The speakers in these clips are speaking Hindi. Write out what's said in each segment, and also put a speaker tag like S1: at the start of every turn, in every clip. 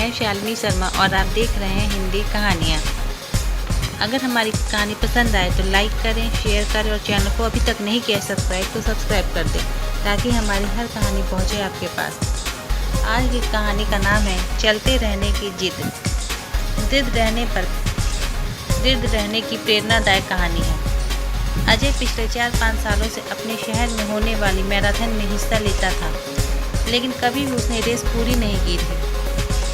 S1: मैं शालिनी शर्मा और आप देख रहे हैं हिंदी कहानियाँ। अगर हमारी कहानी पसंद आए तो लाइक करें, शेयर करें और चैनल को अभी तक नहीं किया सब्सक्राइब तो सब्सक्राइब कर दें ताकि हमारी हर कहानी पहुँचे आपके पास। आज की कहानी का नाम है चलते रहने की जिद। दृढ़ रहने की प्रेरणादायक कहानी है। अजय पिछले 4-5 सालों से अपने शहर में होने वाली मैराथन में हिस्सा लेता था, लेकिन कभी भी उसने रेस पूरी नहीं की थी।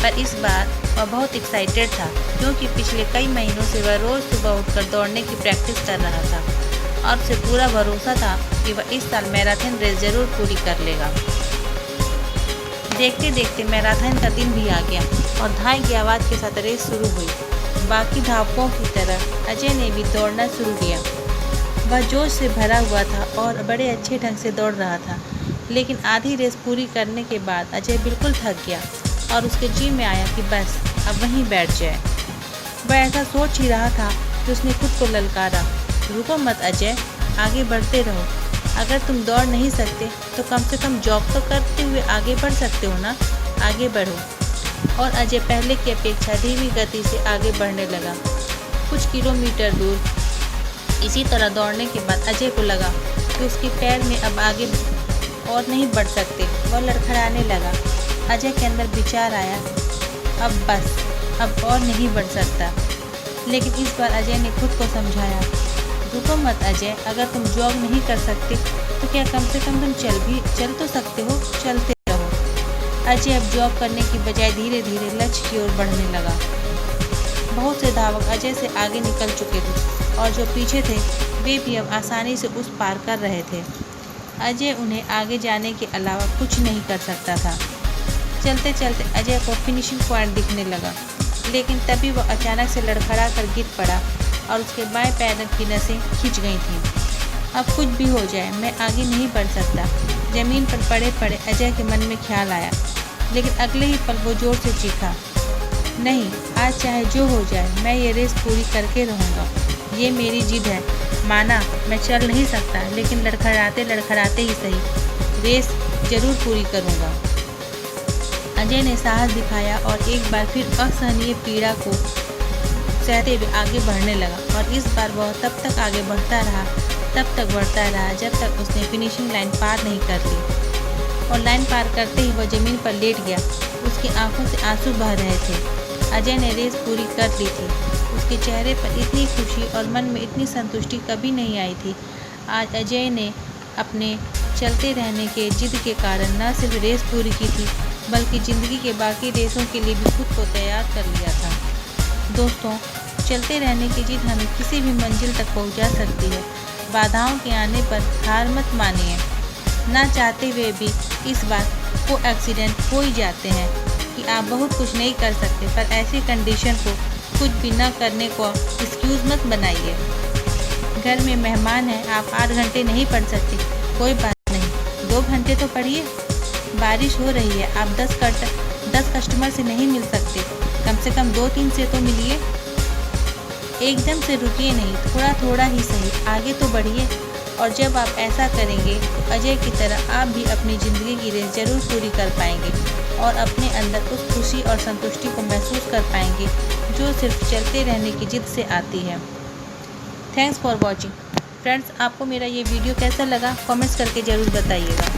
S1: पर इस बार वह बहुत एक्साइटेड था क्योंकि पिछले कई महीनों से वह रोज़ सुबह उठकर दौड़ने की प्रैक्टिस कर रहा था और उसे पूरा भरोसा था कि वह इस साल मैराथन रेस जरूर पूरी कर लेगा। देखते देखते मैराथन का दिन भी आ गया और धाई की आवाज़ के साथ रेस शुरू हुई। बाकी धावकों की तरह अजय ने भी दौड़ना शुरू किया। वह जोश से भरा हुआ था और बड़े अच्छे ढंग से दौड़ रहा था, लेकिन आधी रेस पूरी करने के बाद अजय बिल्कुल थक गया और उसके जी में आया कि बस अब वहीं बैठ जाए। वह ऐसा सोच ही रहा था कि उसने खुद को ललकारा, रुको मत अजय, आगे बढ़ते रहो। अगर तुम दौड़ नहीं सकते तो कम से कम जॉग तो करते हुए आगे बढ़ सकते हो ना, आगे बढ़ो। और अजय पहले की अपेक्षा धीमी गति से आगे बढ़ने लगा। कुछ किलोमीटर दूर इसी तरह दौड़ने के बाद अजय को लगा कि उसके पैर में अब आगे और नहीं बढ़ सकते। वह लड़खड़ाने लगा। अजय के अंदर विचार आया, अब बस, अब और नहीं बढ़ सकता। लेकिन इस बार अजय ने खुद को समझाया, रुको मत अजय, अगर तुम जॉग नहीं कर सकते तो क्या कम से कम तुम चल तो सकते हो, चलते रहो। अजय अब जॉग करने की बजाय धीरे धीरे लक्ष्य की ओर बढ़ने लगा। बहुत से धावक अजय से आगे निकल चुके थे और जो पीछे थे वे भी अब आसानी से उस पार कर रहे थे। अजय उन्हें आगे जाने के अलावा कुछ नहीं कर सकता था। चलते चलते अजय को फिनिशिंग पॉइंट दिखने लगा, लेकिन तभी वह अचानक से लड़खड़ा कर गिर पड़ा और उसके बाएं पैर की नसें खिंच गई थीं। अब कुछ भी हो जाए मैं आगे नहीं बढ़ सकता, जमीन पर पड़े पड़े अजय के मन में ख्याल आया। लेकिन अगले ही पल वो जोर से चीखा, नहीं, आज चाहे जो हो जाए मैं ये रेस पूरी करके रहूँगा। ये मेरी जिद है। माना मैं चल नहीं सकता, लेकिन लड़खड़ाते लड़खड़ाते ही सही रेस जरूर पूरी करूँगा। अजय ने साहस दिखाया और एक बार फिर असहनीय पीड़ा को सहते हुए आगे बढ़ने लगा। और इस बार वह तब तक आगे बढ़ता रहा जब तक उसने फिनिशिंग लाइन पार नहीं कर ली। और लाइन पार करते ही वह जमीन पर लेट गया। उसकी आंखों से आंसू बह रहे थे। अजय ने रेस पूरी कर ली थी। उसके चेहरे पर इतनी खुशी और मन में इतनी संतुष्टि कभी नहीं आई थी। आज अजय ने अपने चलते रहने के जिद के कारण न सिर्फ रेस पूरी की थी, बल्कि ज़िंदगी के बाकी रेसों के लिए भी खुद को तैयार कर लिया था। दोस्तों, चलते रहने की जिद हमें किसी भी मंजिल तक पहुंचा सकती है। बाधाओं के आने पर हार मत मानिए। ना चाहते हुए भी इस बार वो एक्सीडेंट हो ही जाते हैं कि आप बहुत कुछ नहीं कर सकते, पर ऐसी कंडीशन को कुछ भी न करने को एक्सक्यूज़ मत बनाइए। घर में मेहमान हैं, आप 8 घंटे नहीं पढ़ सकते, कोई बात नहीं, 2 घंटे तो पढ़िए। बारिश हो रही है, आप 10 कस्टमर से नहीं मिल सकते, कम से कम 2-3 से तो मिलिए। एकदम से रुकिए नहीं, थोड़ा थोड़ा ही सही आगे तो बढ़िए। और जब आप ऐसा करेंगे तो अजय की तरह आप भी अपनी ज़िंदगी की रेस जरूर पूरी कर पाएंगे और अपने अंदर उस खुशी और संतुष्टि को महसूस कर पाएंगे जो सिर्फ चलते रहने की जिद से आती है। Thanks for watching friends. आपको मेरा ये वीडियो कैसा लगा कमेंट्स करके ज़रूर बताइएगा।